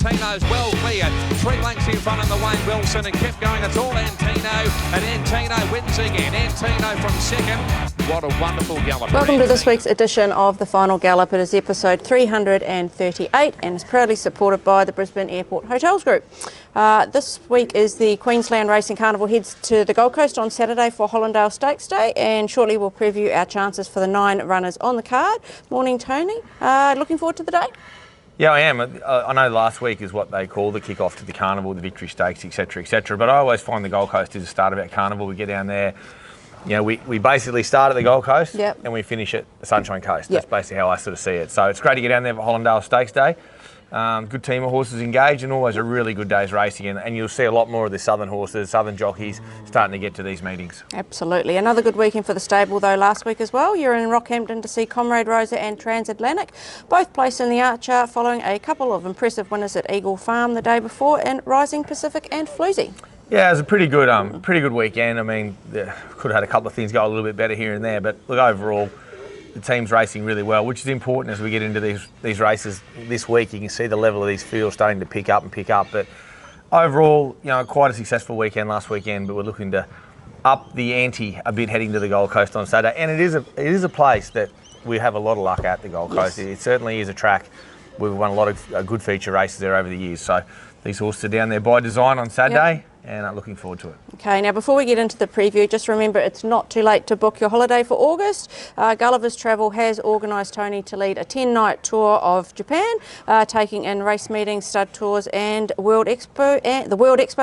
Antino's well cleared. 3 lengths in front of the Wayne Wilson and kept going. It's all Antino, and Antino wins again. Antino from second. What a wonderful gallop. Welcome to this week's edition of the Final Gallop. It is episode 338 and is proudly supported by the Brisbane Airport Hotels Group. This week is the Queensland Racing Carnival heads to the Gold Coast on Saturday for Hollindale Stakes Day, and shortly we'll preview our chances for the 9 runners on the card. Morning, Tony. Looking forward to the day? Yeah, I am. I know last week is what they call the kick-off to the Carnival, the Victory Stakes, etc., etc. But I always find the Gold Coast is the start of our Carnival. We get down there. You know, we basically start at the Gold Coast and we finish at the Sunshine Coast. That's basically how I sort of see it. So it's great to get down there for Hollindale Stakes Day. Good team of horses engaged and always a really good day's racing. And you'll see a lot more of the southern horses, southern jockeys starting to get to these meetings. Absolutely. Another good weekend for the stable though last week as well. You're in Rockhampton to see Comrade Rosa and Transatlantic. Both placed in the Archer following a couple of impressive winners at Eagle Farm the day before, and Rising Pacific and Floozie. Yeah, it was a pretty good weekend. I mean, could have had a couple of things go a little bit better here and there, but look, overall, the team's racing really well, which is important as we get into these races this week. You can see the level of these fields starting to pick up. But overall, you know, quite a successful weekend last weekend. But we're looking to up the ante a bit heading to the Gold Coast on Saturday, and it is a place that we have a lot of luck at, the Gold Coast. It certainly is a track. We've won a lot of good feature races there over the years. So these horses are down there by design on Saturday. And I'm looking forward to it. Okay, now before we get into the preview, just remember it's not too late to book your holiday for August. Gulliver's Travel has organised Tony to lead a 10-night tour of Japan, taking in race meetings, stud tours and the World Expo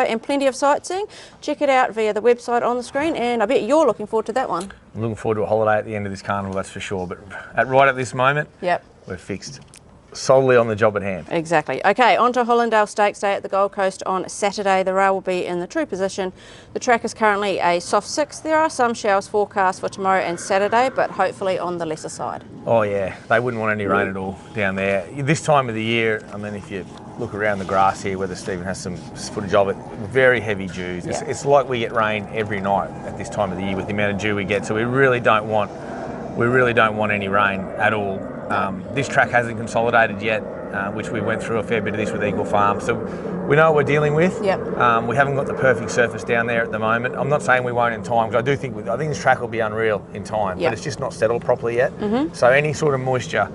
and plenty of sightseeing. Check it out via the website on the screen, and I bet you're looking forward to that one. I'm looking forward to a holiday at the end of this carnival, that's for sure. But right at this moment, we're fixed. Solely on the job at hand. Exactly. Okay, on to Hollindale Stakes Day at the Gold Coast on Saturday. The rail will be in the true position. The track is currently a soft 6. There are some showers forecast for tomorrow and Saturday, but hopefully on the lesser side. Oh yeah, they wouldn't want any rain at all down there. This time of the year, I mean, if you look around the grass here, whether Stephen has some footage of it, very heavy dews. It's like we get rain every night at this time of the year with the amount of dew we get, so we really don't want any rain at all. This track hasn't consolidated yet, which we went through a fair bit of this with Eagle Farm, so we know what we're dealing with. We haven't got the perfect surface down there at the moment. I'm not saying we won't in time, because I think this track will be unreal in time, but it's just not settled properly yet. So any sort of moisture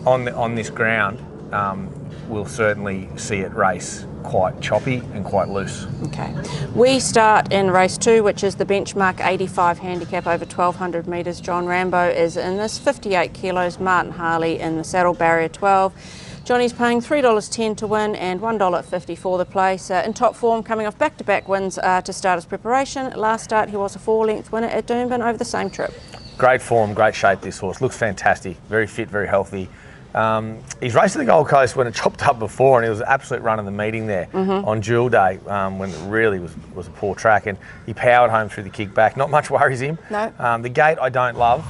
on this ground will certainly see it race quite choppy and quite loose. Okay, we start in race 2, which is the benchmark 85 handicap over 1200 metres. John Rambo is in this, 58 kilos. Martin Harley in the saddle, barrier 12. Johnny's paying $3.10 to win and $1.50 for the place. In top form, coming off back-to-back wins to start his preparation. Last start, he was a 4-length winner at Doomben over the same trip. Great form, great shape this horse. Looks fantastic, very fit, very healthy. He's raced at the Gold Coast when it chopped up before, and it was an absolute run in the meeting there on Jewel Day when it really was a poor track, and he powered home through the kickback. Not much worries him. No. The gate I don't love.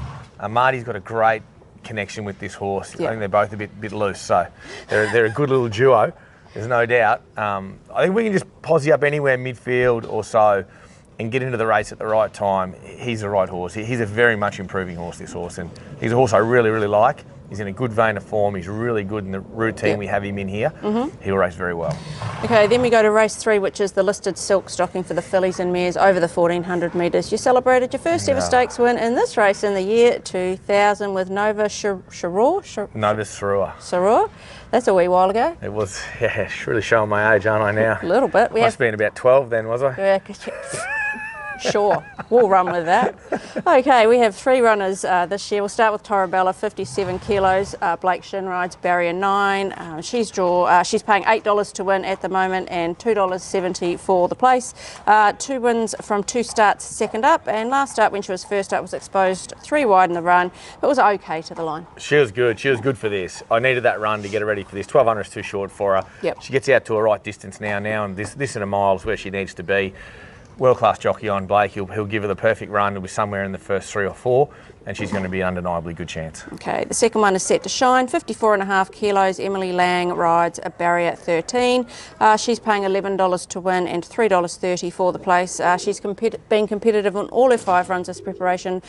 Marty's got a great connection with this horse. I think they're both a bit loose, so they're a good little duo. There's no doubt. I think we can just posse up anywhere midfield or so and get into the race at the right time. He's the right horse. He's a very much improving horse, this horse, and he's a horse I really, really like. He's in a good vein of form. He's really good in the routine we have him in here. He'll race very well. Okay, then we go to race 3, which is the listed silk stocking for the fillies and mares over the 1400 metres. You celebrated your first ever stakes win in this race in the year 2000 with Nova Sarur. Nova Sarur. Sarur? That's a wee while ago. It was, it's really showing my age, aren't I now? A little bit. Must have been about 12 then, was I? Yeah. Sure, we'll run with that. Okay, we have 3 runners this year. We'll start with Torabella, 57 kilos. Blake Shin rides barrier 9. She's paying $8 to win at the moment and $2.70 for the place. 2 wins from 2 starts second up, and last start when she was first up was exposed 3 wide in the run. It was okay to the line. She was good. She was good for this. I needed that run to get her ready for this. 1200 is too short for her. She gets out to a right distance now, and this in a mile is where she needs to be. world-class jockey on Blake. He'll give her the perfect run. It'll be somewhere in the first 3 or 4, and she's going to be an undeniably good chance. Okay, the second one is Set to Shine, 54.5 kilos. Emily Lang rides a barrier 13. She's paying $11 to win and $3.30 for the place. She's been competitive on all her 5 runs as preparation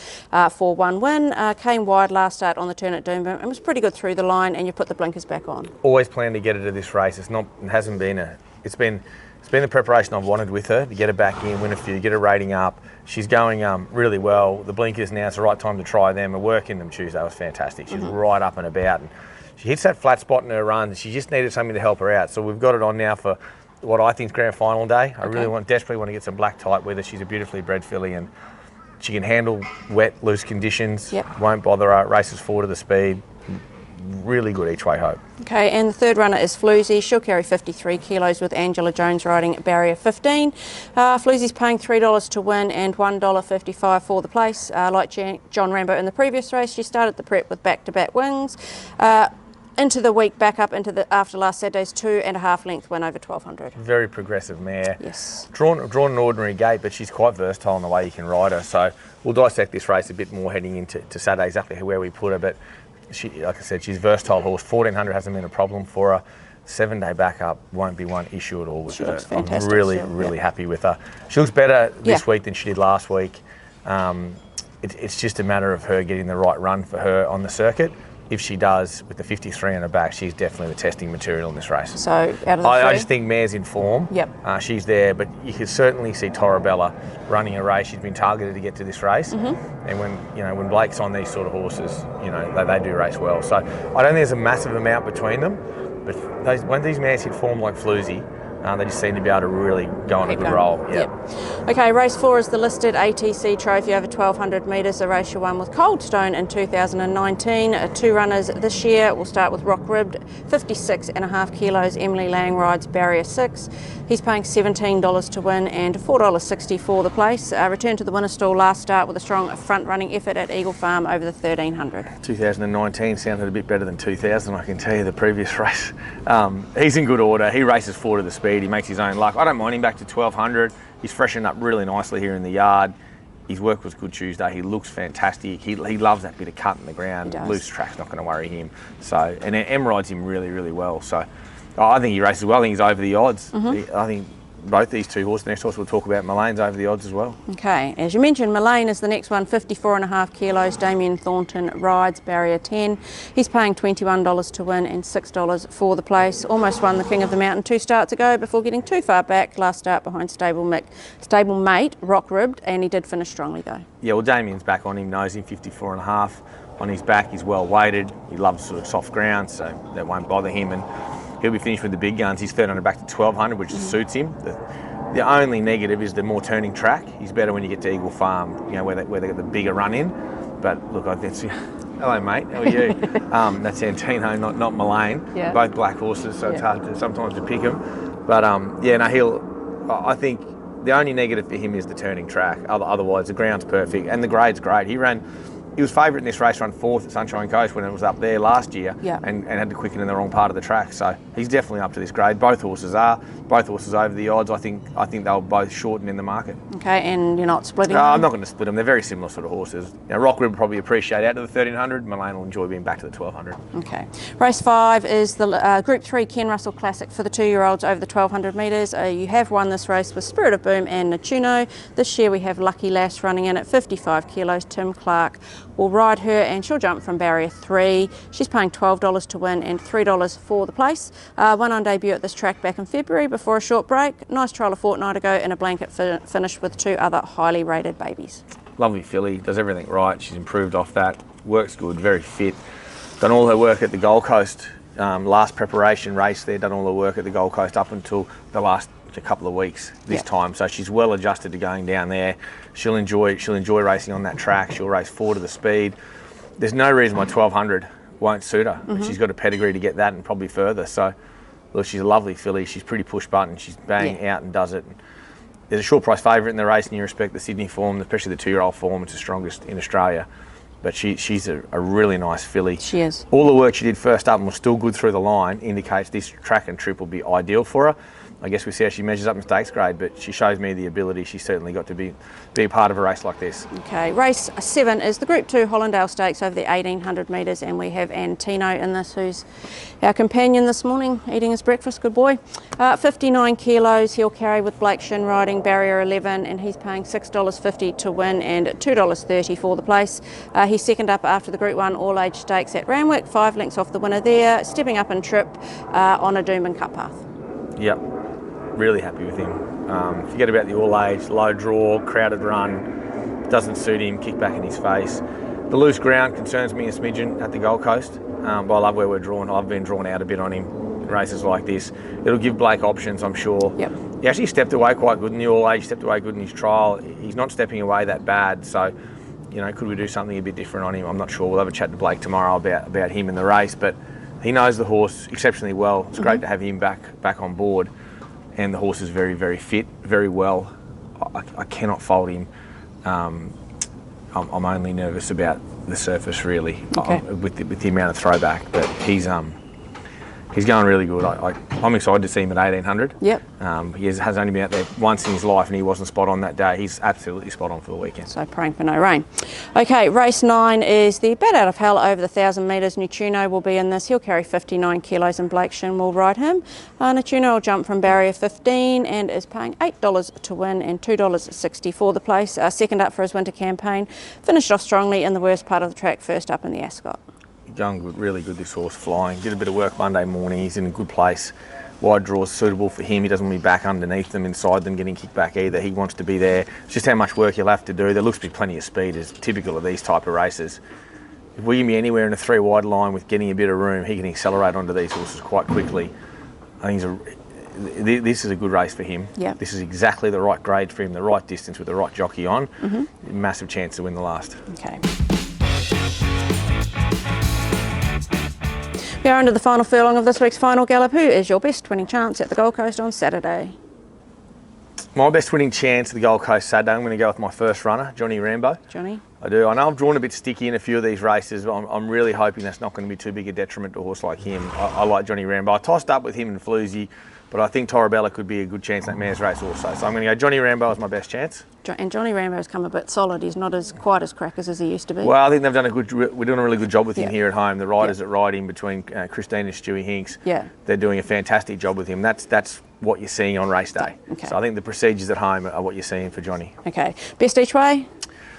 for 1 win. Came wide last start on the turn at Doomboom and was pretty good through the line, and you put the blinkers back on. Always planned to get her to this race. It's been the preparation I've wanted with her, to get her back in, win a few, get her rating up. She's going really well. The blinkers now, it's the right time to try them. Her work in them Tuesday was fantastic. She's right up and about. And she hits that flat spot in her run. She just needed something to help her out. So we've got it on now for what I think is grand final day. I really desperately want to get some black type with her. She's a beautifully bred filly, and she can handle wet, loose conditions. Won't bother her. Races forward to the speed. Really good each way hope. Okay, and the third runner is Floozie. She'll carry 53 kilos with Angela Jones riding barrier 15. Floozie's paying $3 to win and $1.55 for the place. Like John Rambo in the previous race, she started the prep with back-to-back wins. Into the week, back up into the after last Saturday's 2.5 length win over 1200. Very progressive mare. Yes. Drawn an ordinary gait, but she's quite versatile in the way you can ride her. So we'll dissect this race a bit more heading into Saturday, exactly where we put her. But she, like I said, she's a versatile horse. 1400 hasn't been a problem for her. 7-day backup won't be one issue at all with her. I'm really happy with her. She looks better this week than she did last week. It's just a matter of her getting the right run for her on the circuit. If she does, with the 53 on her back, she's definitely the testing material in this race. So, out of the I just think mare's in form. Yep. She's there, but you can certainly see Torabella running a race. She's been targeted to get to this race, and when Blake's on these sort of horses, they do race well. So I don't think there's a massive amount between them, but when these mares hit form like Floozie, they just seem to be able to really go on a good roll. Yep. Okay, race 4 is the listed ATC Trophy over 1200 metres, a race you won with Cold Stone in 2019. 2 runners this year. We'll start with Rockribbed, 56.5 kilos. Emily Lang rides barrier 6. He's paying $17 to win and $4.60 for the place. Returned to the winner stall last start with a strong front-running effort at Eagle Farm over the 1300. 2019 sounded a bit better than 2000, I can tell you, the previous race. He's in good order. He races forward to the speed. He makes his own luck. I don't mind him back to 1200. He's freshened up really nicely here in the yard. His work was good Tuesday. He looks fantastic. He loves that bit of cut in the ground. Loose track's not going to worry him. So, and Em rides him really well. So I think he races well. I think he's over the odds. I think both these two horses, the next horse we'll talk about, Millane's over the odds as well. Okay, as you mentioned, Millane is the next one, 54.5 kilos. Damien Thornton rides barrier 10. He's paying $21 to win and $6 for the place. Almost won the King of the Mountain 2 starts ago before getting too far back. Last start behind stablemate Rockribbed, and he did finish strongly though. Yeah, well, Damien's back on him, knows him, 54.5 on his back. He's well weighted. He loves sort of soft ground, so that won't bother him. And he'll be finished with the big guns. He's 1300 back to 1200, which suits him. The only negative is the more turning track. He's better when you get to Eagle Farm, where they get the bigger run in. But look, hello mate, how are you? That's Antino, not Millane. Yeah. Both black horses, so it's hard sometimes to pick them. But I think the only negative for him is the turning track. Otherwise, the ground's perfect and the grade's great. He was favourite in this race, run 4th at Sunshine Coast when it was up there last year, and had to quicken in the wrong part of the track. So he's definitely up to this grade. Both horses are. Both horses over the odds. I think they'll both shorten in the market. Okay, and you're not splitting them? I'm not going to split them. They're very similar sort of horses. Rockribbed will probably appreciate out to the 1300. Millane will enjoy being back to the 1200. Okay. Race 5 is the Group 3 Ken Russell Classic for the 2-year-olds over the 1200 metres. You have won this race with Spirit of Boom and Nettuno. This year we have Lucky Lass running in at 55 kilos. Tim Clark will ride her and she'll jump from barrier 3. She's paying $12 to win and $3 for the place. Won on debut at this track back in February before a short break. Nice trial a fortnight ago and a blanket finish with 2 other highly rated babies. Lovely filly, does everything right. She's improved off that, works good, very fit. Done all her work at the Gold Coast. Last preparation race there, done all her work at the Gold Coast up until the last couple of weeks this time, so she's well adjusted to going down there. She'll enjoy racing on that track. She'll race forward to the speed. There's no reason why 1200 won't suit her. She's got a pedigree to get that and probably further. So look, she's a lovely filly. She's pretty push button. She's bang out and does it. There's a short price favourite in the race, and you respect the Sydney form, especially the 2-year-old form. It's the strongest in Australia. but she's a really nice filly. She is. All the work she did first up and was still good through the line indicates this track and trip will be ideal for her. I guess we see how she measures up in stakes grade, but she shows me the ability. She's certainly got to be a part of a race like this. Okay, race 7 is the Group 2 Hollindale Stakes over the 1800 metres, and we have Antino in this, who's our companion this morning, eating his breakfast, good boy. 59 kilos, he'll carry with Blake Shin riding, barrier 11, and he's paying $6.50 to win and $2.30 for the place. He's second up after the Group 1 All-Age Stakes at Randwick, 5 lengths off the winner there, stepping up in trip on a Doomben Cup path. Yep. Really happy with him. Forget about the all-age, low draw, crowded run. Doesn't suit him, kick back in his face. The loose ground concerns me a smidgen at the Gold Coast, but I love where we're drawn. I've been drawn out a bit on him in races like this. It'll give Blake options, I'm sure. Yep. He actually stepped away quite good in the all-age, stepped away good in his trial. He's not stepping away that bad, so could we do something a bit different on him? I'm not sure. We'll have a chat to Blake tomorrow about him in the race, but he knows the horse exceptionally well. It's great to have him back on board. And the horse is very, very fit, very well. I cannot fault him. I'm only nervous about the surface, really, with the amount of throwback. But he's going really good. I'm excited to see him at 1800. Yep. He has only been out there once in his life, and he wasn't spot on that day. He's absolutely spot on for the weekend. So praying for no rain. Okay, race 9 is the Bat Out of Hell over the 1,000 metres. Nettuno will be in this. He'll carry 59 kilos, and Blake Shin will ride him. Nettuno will jump from barrier 15 and is paying $8 to win and $2.60 for the place. Second up for his winter campaign. Finished off strongly in the worst part of the track, first up in the Ascot. Going good, really good, this horse, flying. Did a bit of work Monday morning. He's in a good place. Wide draws suitable for him. He doesn't want to be back underneath them, inside them, getting kicked back either. He wants to be there. It's just how much work he'll have to do. There looks to be plenty of speed, as typical of these type of races. If we can be anywhere in a 3-wide line with getting a bit of room, he can accelerate onto these horses quite quickly. I think this is a good race for him. Yep. This is exactly the right grade for him, the right distance with the right jockey on. Massive chance to win the last. Okay. We are under the final furlong of this week's Final Gallop. Who is your best winning chance at the Gold Coast on Saturday? My best winning chance at the Gold Coast Saturday, I'm going to go with my first runner, Johnny Rambo. Johnny? I do. I know I've drawn a bit sticky in a few of these races, but I'm really hoping that's not going to be too big a detriment to a horse like him. I like Johnny Rambo. I tossed up with him and Floozie, but I think Torabella could be a good chance in that mare's race also. So I'm going to go Johnny Rambo as my best chance. And Johnny Rambo's come a bit solid. He's not quite as crackers as he used to be. Well, I think we're doing a really good job with him here at home. The riders that ride him between Christine and Stewie Hinks, they're doing a fantastic job with him. That's what you're seeing on race day. Okay. So I think the procedures at home are what you're seeing for Johnny. Okay. Best each way?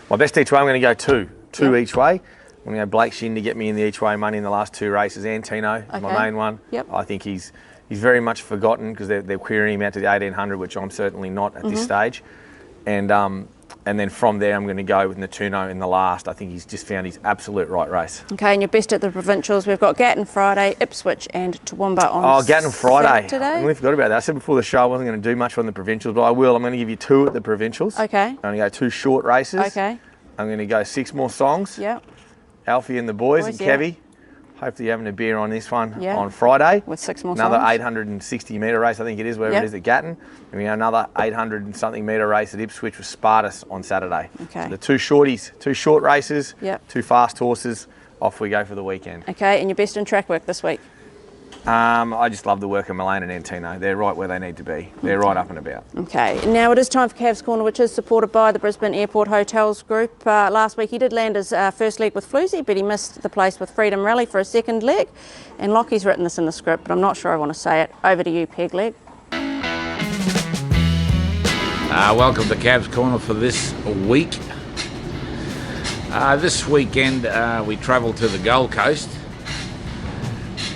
My best each way, I'm going to go two each way. I'm going to go Blake Shin to get me in the each way money in the last 2 races. Antino, my main one. Yep. I think he's very much forgotten because they're querying him out to the 1800, which I'm certainly not at this stage. And then from there, I'm going to go with Nettuno in the last. I think he's just found his absolute right race. Okay, and your best at the provincials, we've got Gatton Friday, Ipswich and Toowoomba on Gatton Friday. Today. I really forgot about that. I said before the show I wasn't going to do much on the provincials, but I will. I'm going to give you 2 at the provincials. Okay. I'm going to go 2 short races. Okay. I'm going to go 6 more songs. Yep. Alfie and the boys and Kevy. Hopefully you're having a beer on this one on Friday. With 6 more songs. Another 860 metre race, I think it is, wherever it is at Gatton. And we have another 800 and something metre race at Ipswich with Spartus on Saturday. Okay. So the 2 shorties, 2 short races, 2 fast horses. Off we go for the weekend. Okay, and your best in track work this week? I just love the work of Millane and Antino. They're right where they need to be. They're right up and about. Okay, now it is time for Cavs Corner, which is supported by the Brisbane Airport Hotels Group. Last week he did land his first leg with Floozie, but he missed the place with Freedom Rally for his second leg. And Lockie's written this in the script, but I'm not sure I want to say it. Over to you, Peg Leg. Welcome to Cavs Corner for this week. This weekend we travel to the Gold Coast.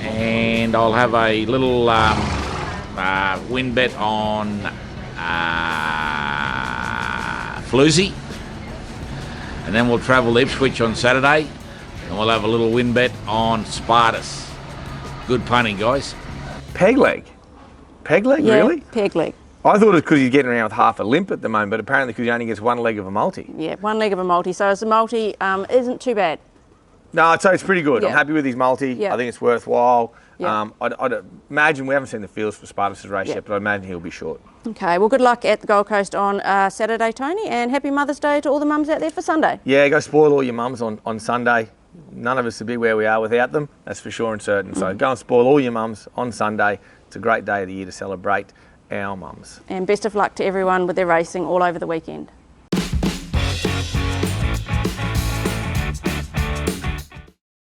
And I'll have a little win bet on Floozie. And then we'll travel to Ipswich on Saturday. And we'll have a little win bet on Spartus. Good punting, guys. Peg leg? Peg leg, really? Peg leg. I thought it was because he's getting around with half a limp at the moment, but apparently because he only gets 1 leg of a multi. Yeah, 1 leg of a multi. So as a multi isn't too bad. No, I'd say it's pretty good. Yeah. I'm happy with his multi. Yeah. I think it's worthwhile. Yeah. I'd imagine, we haven't seen the fields for Spartus' race Yeah. yet, but I imagine he'll be short. Okay, well, good luck at the Gold Coast on Saturday, Tony, and happy Mother's Day to all the mums out there for Sunday. Yeah, go spoil all your mums on Sunday. None of us would be where we are without them, that's for sure and certain. So go and spoil all your mums on Sunday. It's a great day of the year to celebrate our mums. And best of luck to everyone with their racing all over the weekend.